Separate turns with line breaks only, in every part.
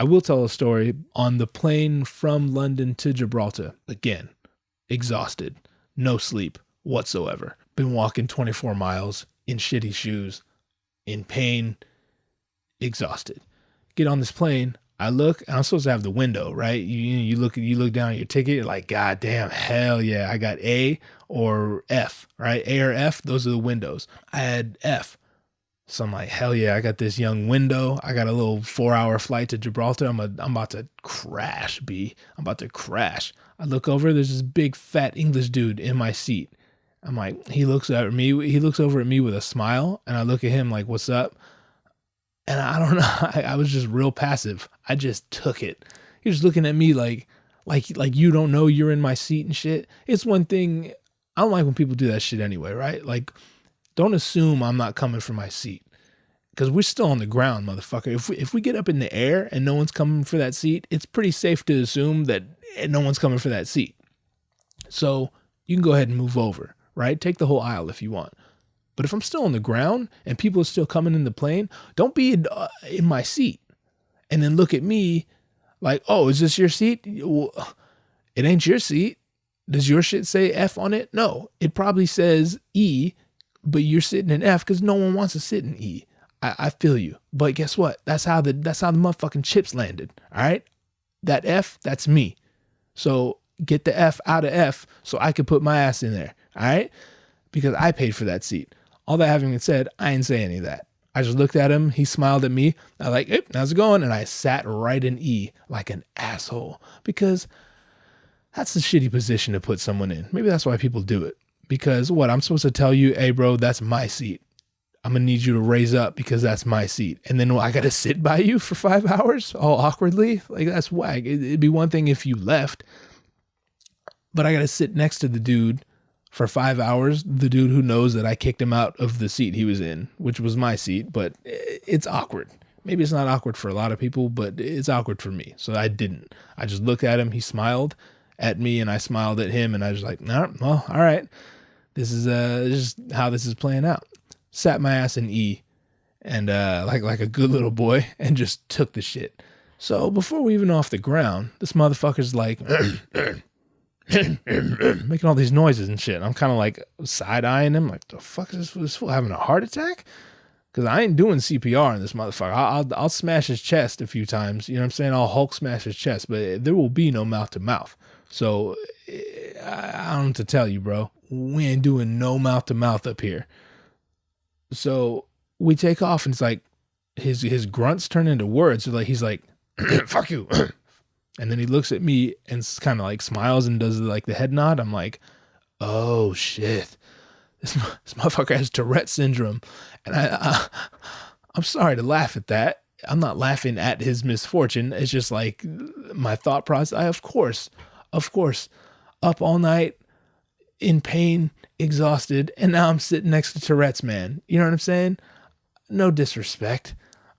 I will tell a story on the plane from London to Gibraltar. Again, exhausted, no sleep whatsoever. Been walking 24 miles in shitty shoes, in pain, exhausted. Get on this plane. I look, and I'm supposed to have the window, right? You look down at your ticket, you're like, God damn, hell yeah, I got A or F, right? A or F, those are the windows. I had F. So I'm like, hell yeah, I got this young window. I got a little 4-hour flight to Gibraltar. I'm about to crash, B. I'm about to crash. I look over, there's this big fat English dude in my seat. I'm like, he looks over at me with a smile, and I look at him like, what's up? And I don't know, I was just real passive. I just took it. He was looking at me like you don't know you're in my seat and shit. It's one thing, I don't like when people do that shit anyway, right? Like, don't assume I'm not coming for my seat, because we're still on the ground, motherfucker. If we get up in the air and no one's coming for that seat, it's pretty safe to assume that no one's coming for that seat. So you can go ahead and move over, right? Take the whole aisle if you want. But if I'm still on the ground and people are still coming in the plane, don't be in my seat and then look at me like, oh, is this your seat? Well, it ain't your seat. Does your shit say F on it? No, it probably says E, but you're sitting in F because no one wants to sit in E. I feel you. But guess what? That's how the motherfucking chips landed. All right. That F, that's me. So get the F out of F so I could put my ass in there. All right. Because I paid for that seat. All that having been said, I didn't say any of that. I just looked at him. He smiled at me. I was like, hey, how's it going? And I sat right in E like an asshole, because that's the shitty position to put someone in. Maybe that's why people do it. Because what? I'm supposed to tell you, hey, bro, that's my seat. I'm going to need you to raise up because that's my seat. And then I got to sit by you for 5 hours all awkwardly? Like, that's whack. It'd be one thing if you left, but I got to sit next to the dude for 5 hours, the dude who knows that I kicked him out of the seat he was in, which was my seat, but it's awkward. Maybe it's not awkward for a lot of people, but it's awkward for me. So I didn't. I just looked at him. He smiled at me and I smiled at him, and I was like, no, well, all right. This is just how this is playing out. Sat my ass in E and like a good little boy, and just took the shit. So before we even off the ground, this motherfucker's like making all these noises and shit. I'm kind of like side-eyeing him, like, the fuck is this fool having a heart attack? Because I ain't doing CPR on this motherfucker. I'll smash his chest a few times. You know what I'm saying? I'll Hulk smash his chest, but there will be no mouth-to-mouth. So I don't know what to tell you, bro. We ain't doing no mouth-to-mouth up here. So we take off, and it's like his grunts turn into words. So like he's like, fuck you. And then he looks at me and kind of like smiles and does like the head nod. I'm like, oh shit, this motherfucker has Tourette Syndrome. And I'm sorry to laugh at that. I'm not laughing at his misfortune. It's just like my thought process. Of course, up all night in pain, exhausted. And now I'm sitting next to Tourette's, man. You know what I'm saying? No disrespect,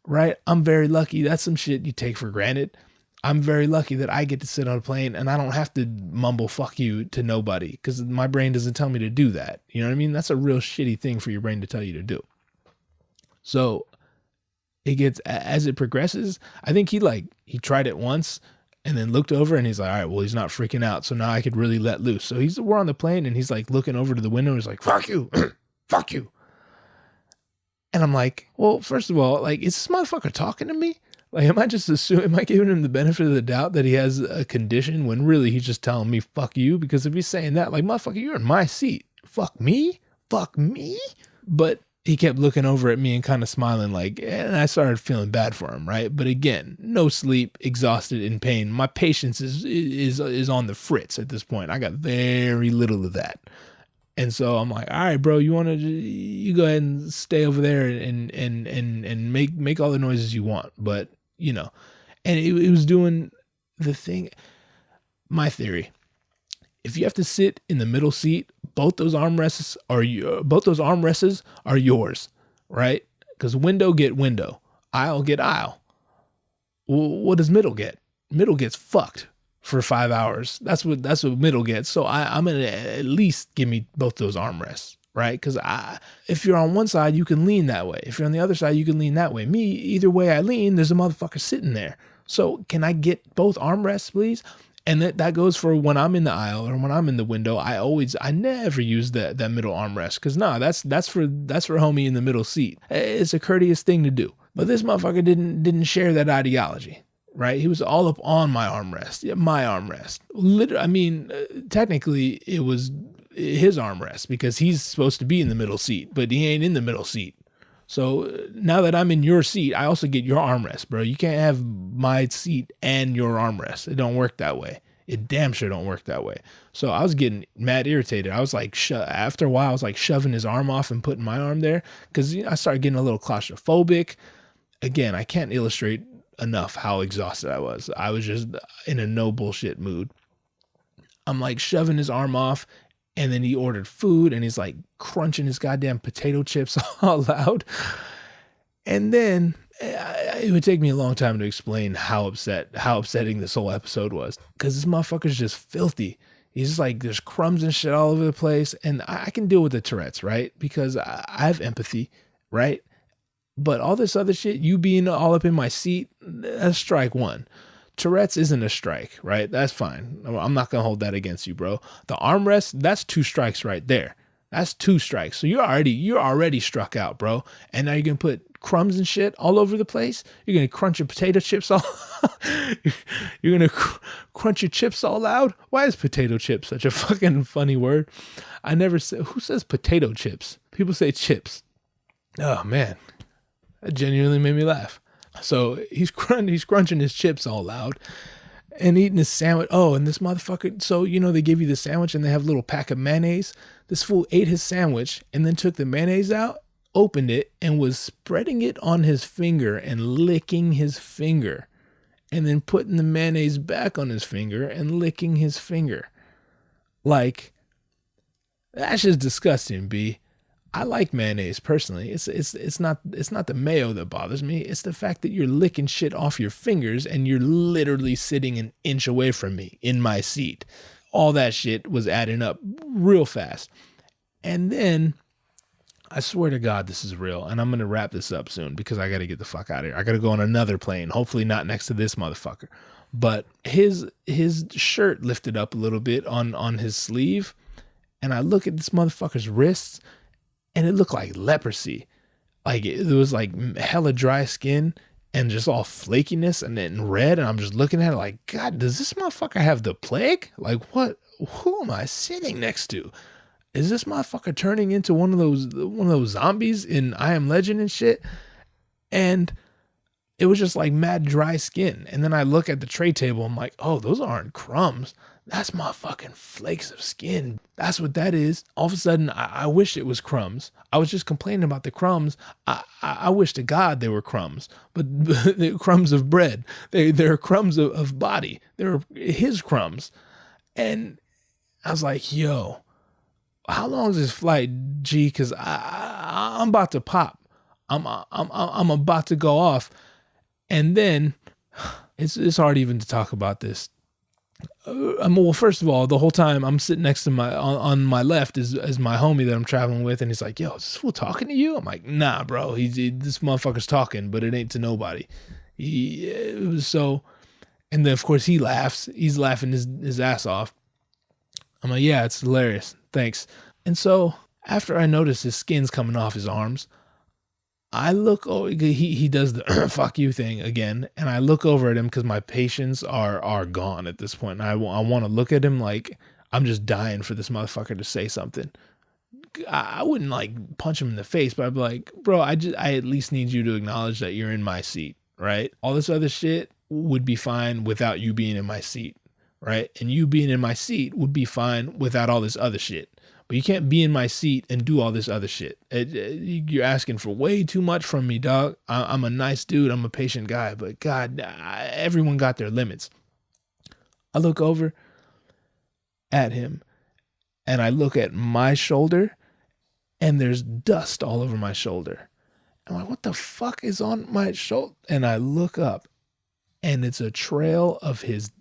right? I'm very lucky. That's some shit you take for granted. I'm very lucky that I get to sit on a plane and I don't have to mumble fuck you to nobody, because my brain doesn't tell me to do that. You know what I mean? That's a real shitty thing for your brain to tell you to do. So it gets, as it progresses, I think he tried it once and then looked over and he's like, all right, well, he's not freaking out. So now I could really let loose. So we're on the plane and he's like looking over to the window and he's like, fuck you, fuck you. And I'm like, well, first of all, like, is this motherfucker talking to me? Like, am I giving him the benefit of the doubt that he has a condition when really he's just telling me, fuck you? Because if he's saying that, like, motherfucker, you're in my seat. Fuck me? Fuck me? But he kept looking over at me and kind of smiling, like, and I started feeling bad for him, right? But again, no sleep, exhausted, in pain. My patience is on the fritz at this point. I got very little of that. And so I'm like, all right, bro, you go ahead and stay over there and make all the noises you want. But, you know, and it was doing the thing. My theory, if you have to sit in the middle seat, both those armrests are yours, right? Because window get window, aisle get aisle. Well, what does middle get? Middle gets fucked for 5 hours. That's what middle gets. So I'm gonna at least give me both those armrests, right? Because if you're on one side, you can lean that way. If you're on the other side, you can lean that way. Me, either way I lean, there's a motherfucker sitting there. So can I get both armrests, please? And that goes for when I'm in the aisle or when I'm in the window. I never use that middle armrest, because that's for homie in the middle seat. It's a courteous thing to do. But this motherfucker didn't share that ideology, right? He was all up on my armrest. Yeah, my armrest. Literally, I mean, technically it was his armrest because he's supposed to be in the middle seat, but he ain't in the middle seat. So now that I'm in your seat, I also get your armrest, bro. You can't have my seat and your armrest. It don't work that way. It damn sure don't work that way. So I was getting mad irritated. I was like, after a while, I was like shoving his arm off and putting my arm there, because I started getting a little claustrophobic. Again, I can't illustrate enough how exhausted I was. I was just in a no bullshit mood. I'm like shoving his arm off, and then he ordered food and he's like crunching his goddamn potato chips all loud. And then it would take me a long time to explain how upsetting this whole episode was, because this motherfucker's just filthy. He's just like, there's crumbs and shit all over the place. And I can deal with the Tourette's, right? Because I have empathy, right? But all this other shit, you being all up in my seat, that's strike one. Tourette's isn't a strike, right? That's fine. I'm not going to hold that against you, bro. The armrest, that's 2 strikes right there. That's 2 strikes. So you're already struck out, bro. And now you're going to put crumbs and shit all over the place. You're going to crunch your potato chips all you're going to crunch your chips all loud. Why is potato chip such a fucking funny word? I never say, who says potato chips? People say chips. Oh man, that genuinely made me laugh. So he's crunching his chips all loud and eating his sandwich. Oh, and this motherfucker, so they give you the sandwich and they have a little pack of mayonnaise. This fool ate his sandwich and then took the mayonnaise out, opened it, and was spreading it on his finger and licking his finger, and then putting the mayonnaise back on his finger and licking his finger. Like, that's just disgusting, B. I like mayonnaise personally. It's not the mayo that bothers me. It's the fact that you're licking shit off your fingers and you're literally sitting an inch away from me in my seat. All that shit was adding up real fast. And then I swear to God, this is real. And I'm going to wrap this up soon because I got to get the fuck out of here. I got to go on another plane. Hopefully not next to this motherfucker. But his shirt lifted up a little bit on his sleeve. And I look at this motherfucker's wrists, and it looked like leprosy. Like there was like hella dry skin and just all flakiness and then red. And I'm just looking at it like, God, does this motherfucker have the plague? Like what? Who am I sitting next to? Is this motherfucker turning into one of those zombies in I Am Legend and shit? And it was just like mad dry skin. And then I look at the tray table. I'm like, oh, those aren't crumbs. That's motherfucking flakes of skin. That's what that is. All of a sudden, I wish it was crumbs. I was just complaining about the crumbs. I wish to God they were crumbs, but they're crumbs of bread. They're crumbs of body. They're his crumbs. And I was like, yo, how long is this flight, G? Because I'm about to pop. I'm about to go off. And then it's hard even to talk about this. Well, first of all, the whole time I'm sitting next to on my left is my homie that I'm traveling with, and he's like, yo, is this fool talking to you? I'm like, nah, bro, this motherfucker's talking, but it ain't to nobody. And then of course he laughs. He's laughing his ass off. I'm like, yeah, it's hilarious. Thanks. And so after I notice his skin's coming off his arms, I look, he does the fuck you thing again. And I look over at him because my patience are gone at this point. And I want to look at him like I'm just dying for this motherfucker to say something. I wouldn't like punch him in the face, but I'd be like, bro, I at least need you to acknowledge that you're in my seat, right? All this other shit would be fine without you being in my seat, right? And you being in my seat would be fine without all this other shit. But you can't be in my seat and do all this other shit. You're asking for way too much from me, dog. I'm a nice dude. I'm a patient guy. But God, everyone got their limits. I look over at him and I look at my shoulder and there's dust all over my shoulder. I'm like, what the fuck is on my shoulder? And I look up and it's a trail of his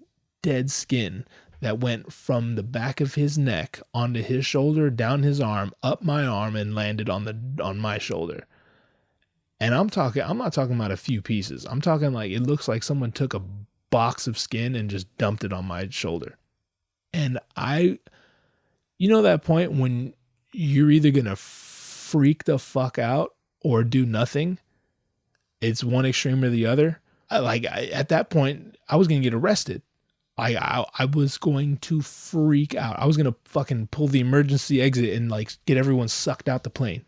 dead skin that went from the back of his neck onto his shoulder, down his arm, up my arm, and landed on my shoulder. And I'm not talking about a few pieces. I'm talking like it looks like someone took a box of skin and just dumped it on my shoulder. And you know that point when you're either going to freak the fuck out or do nothing? It's one extreme or the other. At that point, I was going to get arrested. I was going to freak out. I was going to fucking pull the emergency exit and like get everyone sucked out the plane.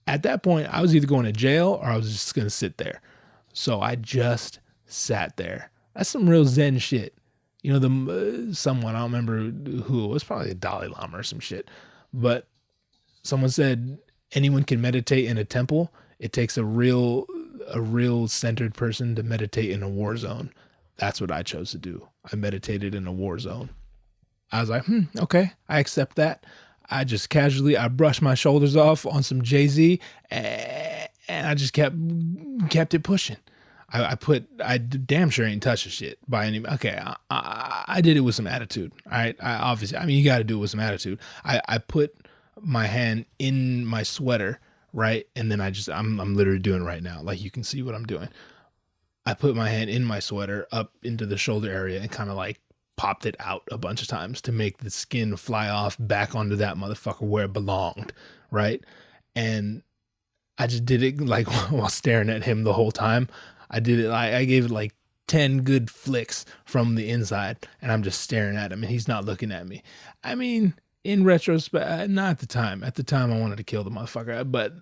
At that point, I was either going to jail or I was just going to sit there. So I just sat there. That's some real Zen shit. You know, someone, I don't remember who, it was probably a Dalai Lama or some shit. But someone said anyone can meditate in a temple. It takes a real centered person to meditate in a war zone. That's what I chose to do. I meditated in a war zone. I was like, okay, I accept that. I just I brushed my shoulders off on some Jay-Z and I just kept it pushing. I damn sure ain't touched the shit by any, okay. I did it with some attitude. All right. You got to do it with some attitude. I put my hand in my sweater, right? And then I'm literally doing it right now. Like you can see what I'm doing. I put my hand in my sweater up into the shoulder area and kind of like popped it out a bunch of times to make the skin fly off back onto that motherfucker where it belonged, right? And I just did it like while staring at him the whole time. I did it, I gave it like 10 good flicks from the inside and I'm just staring at him and he's not looking at me. I mean, in retrospect, not at the time. At the time I wanted to kill the motherfucker, but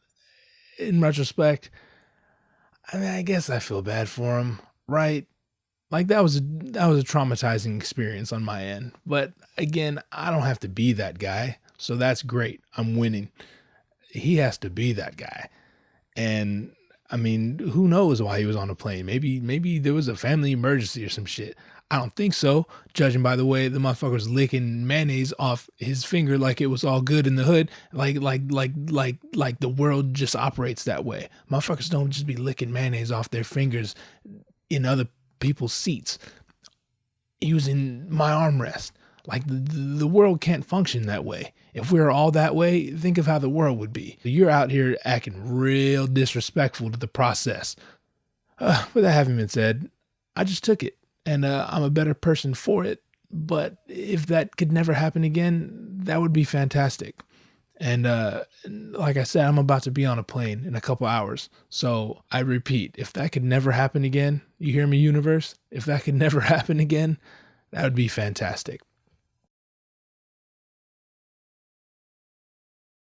in retrospect, I mean, I guess I feel bad for him, right? Like that was a traumatizing experience on my end. But again, I don't have to be that guy. So that's great. I'm winning. He has to be that guy. And I mean, who knows why he was on a plane? Maybe there was a family emergency or some shit. I don't think so, judging by the way the motherfucker was licking mayonnaise off his finger like it was all good in the hood. Like the world just operates that way. Motherfuckers don't just be licking mayonnaise off their fingers in other people's seats using my armrest. Like the world can't function that way. If we were all that way, think of how the world would be. You're out here acting real disrespectful to the process. With that having been said, I just took it. And I'm a better person for it. But if that could never happen again, that would be fantastic. And like I said, I'm about to be on a plane in a couple hours. So I repeat, if that could never happen again, you hear me, universe? If that could never happen again, that would be fantastic.